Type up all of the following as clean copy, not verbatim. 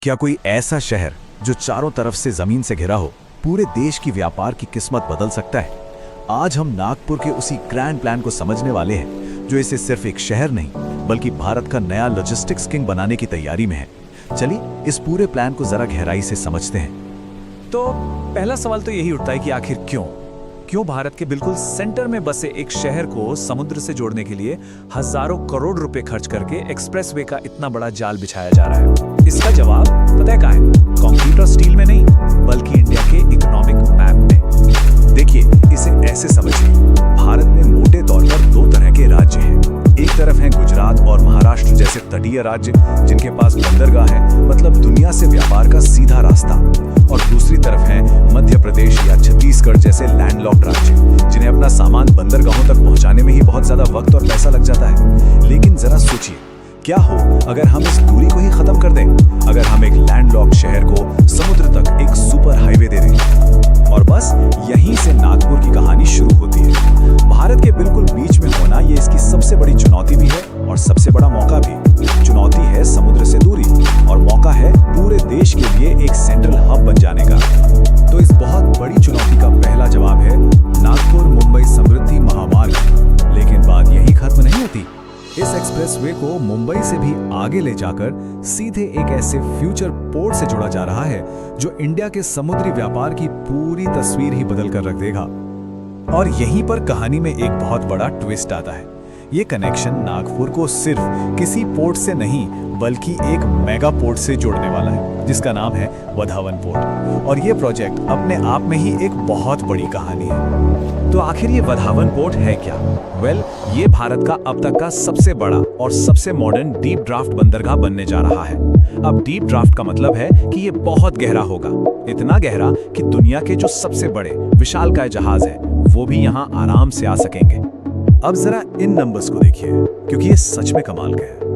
क्या कोई ऐसा शहर जो चारों तरफ से जमीन से घिरा हो पूरे देश की व्यापार की किस्मत बदल सकता है? आज हम नागपुर के उसी ग्रैंड प्लान को समझने वाले हैं जो इसे सिर्फ एक शहर नहीं बल्कि भारत का नया लॉजिस्टिक्स किंग बनाने की तैयारी में है। चलिए इस पूरे प्लान को जरा गहराई से समझते हैं। तो पहला सवाल तो यही उठता है कि आखिर क्यों भारत के बिल्कुल सेंटर में बसे एक शहर को समुद्र से जोड़ने के लिए हजारों करोड़ रुपए खर्च करके एक्सप्रेसवे का इतना बड़ा जाल बिछाया जा रहा है? इसका जवाब पता है कहाँ है? कंक्रीट और स्टील में नहीं, बल्कि इंडिया के इकोनॉमिक मैप में। देखिए, इसे ऐसे समझिए, भारत में मोटे तौर पर दो तरह के राज्य हैं। एक तरफ है गुजरात और महाराष्ट्र जैसे तटीय राज्य जिनके पास बंदरगाह है, मतलब दुनिया से व्यापार का सीधा रास्ता, और दूसरी तरफ है मध्य प्रदेश या छत्तीसगढ़ जैसे लैंडलॉक्ड राज्य जिन्हें अपना सामान बंदरगाहों तक पहुंचाने में ही बहुत ज्यादा वक्त और पैसा लग जाता है। लेकिन जरा सोचिए, क्या हो अगर हम इस दूरी को ही खत्म कर दें? अगर हम एक लैंडलॉक्ड शहर को समुद्र तक एक सुपर हाईवे दे दें, और बस यहीं से नागपुर की कहानी शुरू होती है। भारत के बिल्कुल बीच में होना ये इसकी सबसे बड़ी चुनौती भी है और सबसे बड़ा मौका भी। चुनौती है समुद्र से दूरी और मौका है पूरे देश के लिए एक सेंट्रल हब बन जाने का। तो इस बहुत बड़ी चुनौती का पहला जवाब है नागपुर मुंबई समृद्धि महामार्ग। लेकिन बात यही खत्म नहीं होती। इस एक्सप्रेसवे को मुंबई से भी आगे ले जाकर सीधे एक ऐसे फ्यूचर पोर्ट से जोड़ा जा रहा है जो इंडिया के समुद्री व्यापार की पूरी तस्वीर ही बदल कर रख देगा। और यहीं पर कहानी में एक बहुत बड़ा ट्विस्ट आता है। ये कनेक्शन नागपुर को सिर्फ किसी पोर्ट से नहीं बल्कि एक मेगा पोर्ट से जोड़ने वाला है जिसका नाम है वधावन पोर्ट। और ये प्रोजेक्ट अपने आप में ही एक बहुत बड़ी कहानी है। तो आखिर ये वधावन पोर्ट है क्या? ये भारत का अब तक का सबसे बड़ा और सबसे मॉडर्न डीप ड्राफ्ट बंदरगाह बनने जा रहा है। अब डीप ड्राफ्ट का मतलब है कि ये बहुत गहरा होगा, इतना गहरा कि दुनिया के जो सबसे बड़े विशालकाय जहाज है वो भी यहाँ आराम से आ सकेंगे। अब जरा इन नंबर्स को देखिए, क्योंकि ये सच में कमाल का है।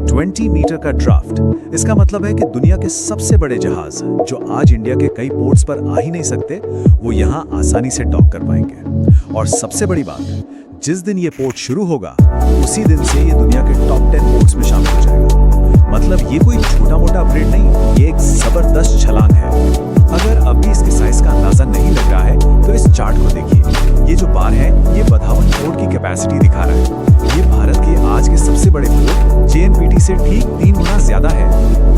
20 मीटर का ड्राफ्ट, इसका मतलब है कि दुनिया के सबसे बड़े जहाज जो आज इंडिया के कई पोर्ट्स पर आ ही नहीं सकते, वो यहाँ आसानी से डॉक कर पाएंगे। और सबसे बड़ी बात, जिस दिन ये पोर्ट शुरू होगा उसी दिन से ये दुनिया के टॉप 10 पोर्ट्स में शामिल हो जाएगा। मतलब ये कोई छोटा मोटा अपग्रेड नहीं, ये एक जबरदस्त छलांग है। अगर अभी इसके साइज का अंदाजा नहीं लग रहा है तो इस चार्ट को देखिए। ये जो बार है ये वधावन पोर्ट की कैपेसिटी दिखा रहा है। ये भारत के आज के सबसे बड़े पोर्ट जेएनपीटी से ठीक 3 गुना ज्यादा है।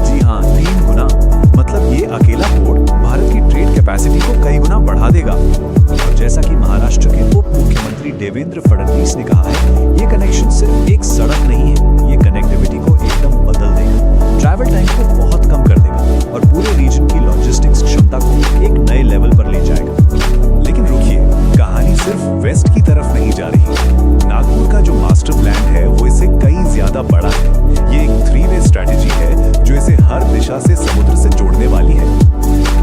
जी हाँ, 3 गुना। मतलब ये अकेला पोर्ट भारत की ट्रेड कैपेसिटी को कई गुना बढ़ा देगा। और जैसा कि महाराष्ट्र के उप मुख्यमंत्री देवेंद्र फडणवीस ने कहा है, ये कनेक्शन सिर्फ एक सड़क नहीं है, ये कनेक्टिविटी को एकदम बदल देगा, ट्रैवल टाइम को बहुत कम कर देगा और पूरे रीजन की लॉजिस्टिक्स क्षमता को एक नए लेवल पर ले जाएगा। लेकिन रुकिए, कहानी सिर्फ वेस्ट की तरफ नहीं जा रही। नागपुर का जो मास्टर प्लान है वो इसे कई ज्यादा बड़ा है। ये एक 3-वे स्ट्रैटेजी है जो इसे हर दिशा से समुद्र से जोड़ने वाली है।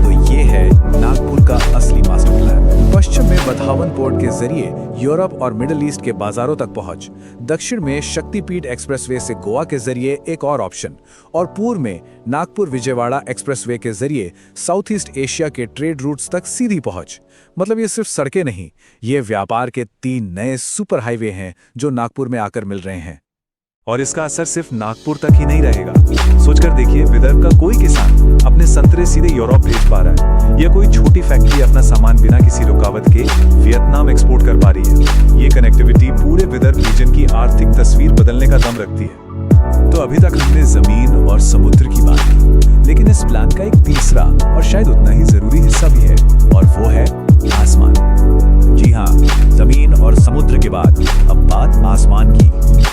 तो ये है नागपुर का असली मास्टर प्लान। पश्चिम में वधावन पोर्ट के जरिए यूरोप और मिडिल ईस्ट के बाजारों तक पहुंच, दक्षिण में शक्तिपीठ एक्सप्रेसवे से गोवा के जरिए एक और ऑप्शन, और पूर्व में नागपुर विजयवाड़ा एक्सप्रेसवे के जरिए साउथ ईस्ट एशिया के ट्रेड रूट्स तक सीधी पहुंच। मतलब ये सिर्फ सड़कें नहीं, ये व्यापार के 3 नए सुपर हाईवे हैं जो नागपुर में आकर मिल रहे हैं। और इसका असर सिर्फ नागपुर तक ही नहीं रहेगा। सोचकर देखिए, विदर्भ का कोई किसान अपने संतरे सीधे यूरोप भेज पा रहा है, या कोई छोटी फैक्ट्री अपना सामान बिना किसी रुकावट के वियतनाम एक्सपोर्ट कर पा रही है। ये कनेक्टिविटी पूरे विदर्भ रीजन की आर्थिक तस्वीर बदलने का दम रखती है। तो अभी तक हमने जमीन और समुद्र की बात की, लेकिन इस प्लान का एक तीसरा और शायद उतना ही जरूरी हिस्सा भी है, और वो है आसमान। जी हाँ, जमीन और समुद्र के बाद अब बात आसमान की।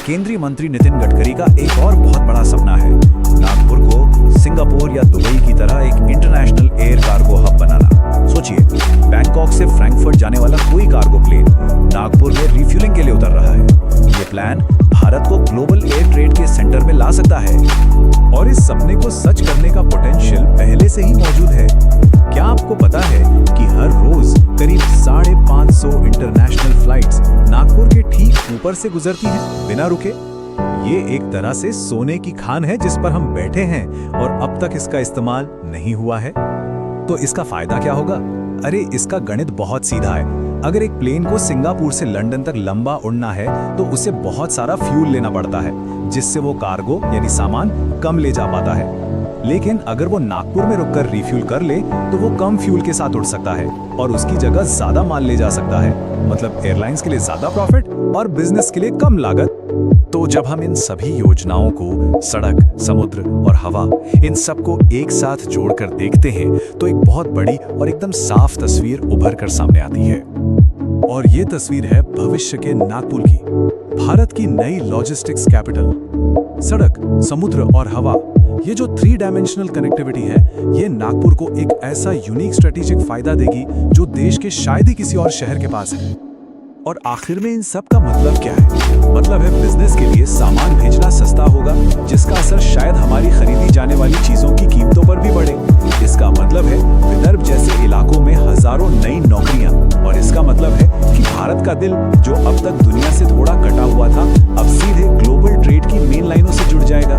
केंद्रीय मंत्री नितिन गडकरी का एक और बहुत बड़ा सपना है नागपुर को सिंगापुर या दुबई की तरह एक इंटरनेशनल एयर कार्गो हब बनाना। सोचिए, बैंकॉक से फ्रैंकफर्ट जाने वाला कोई कार्गो प्लेन नागपुर में रिफ्यूलिंग के लिए उतर रहा है। ये प्लान भारत को ग्लोबल एयर ट्रेड के सेंटर में ला सकता है, और इस सपने को सच करने का पोटेंशियल पहले से ही मौजूद है। क्या आपको पता है कि हर रोज करीब 550 इंटरनेशनल फ्लाइट्स नागपुर के ठीक ऊपर से गुजरती हैं बिना रुके? ये एक तरह से सोने की खान है जिस पर हम बैठे हैं और अब तक इसका इस्तेमाल नहीं हुआ है। तो इसका फायदा क्या होगा? अरे, इसका गणित बहुत सीधा है। अगर एक प्लेन को सिंगापुर से लंदन तक लंबा उड़ना है तो उसे बहुत सारा फ्यूल लेना पड़ता है, जिससे वो कार्गो यानी सामान कम ले जा पाता है। लेकिन अगर वो नागपुर में रुककर रिफ्यूल कर ले तो वो कम फ्यूल के साथ उड़ सकता है और उसकी जगह ज्यादा माल ले जा सकता है। मतलब एयरलाइंस के लिए ज्यादा प्रॉफिट और बिजनेस के लिए कम लागत। तो जब हम इन सभी योजनाओं को सड़क, समुद्र और हवा, इन सबको एक साथ जोड़कर देखते हैं तो एक बहुत बड़ी और एकदम साफ तस्वीर उभर कर सामने आती है। और ये तस्वीर है भविष्य के नागपुर की, भारत की नई लॉजिस्टिक्स कैपिटल। सड़क, समुद्र और हवा, ये जो 3 डायमेंशनल कनेक्टिविटी है, ये नागपुर को एक ऐसा यूनिक स्ट्रेटेजिक फायदा देगी जो देश के शायद ही किसी और शहर के पास है। और आखिर में इन सब का मतलब क्या है? मतलब है बिजनेस के लिए सामान भेजना सस्ता होगा, जिसका असर शायद हमारी खरीदी जाने वाली चीजों की कीमतों पर भी बढ़े। इसका मतलब है विदर्भ जैसे इलाकों में हजारों नई नौकरियां। और इसका मतलब है कि भारत का दिल, जो अब तक दुनिया से थोड़ा कटा हुआ था, अब सीधे ग्लोबल ट्रेड की मेन लाइनों से जुड़ जाएगा।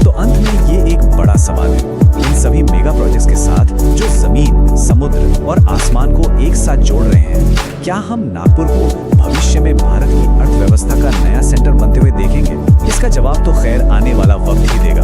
तो अंत में ये एक बड़ा सवाल है, इन सभी मेगा प्रोजेक्ट्स के साथ जो जमीन, समुद्र और आसमान को एक साथ जोड़ रहे हैं, क्या हम नागपुर को भविष्य में भारत की अर्थव्यवस्था का नया सेंटर बनते हुए देखेंगे? इसका जवाब तो खैर आने वाला वक्त ही देगा।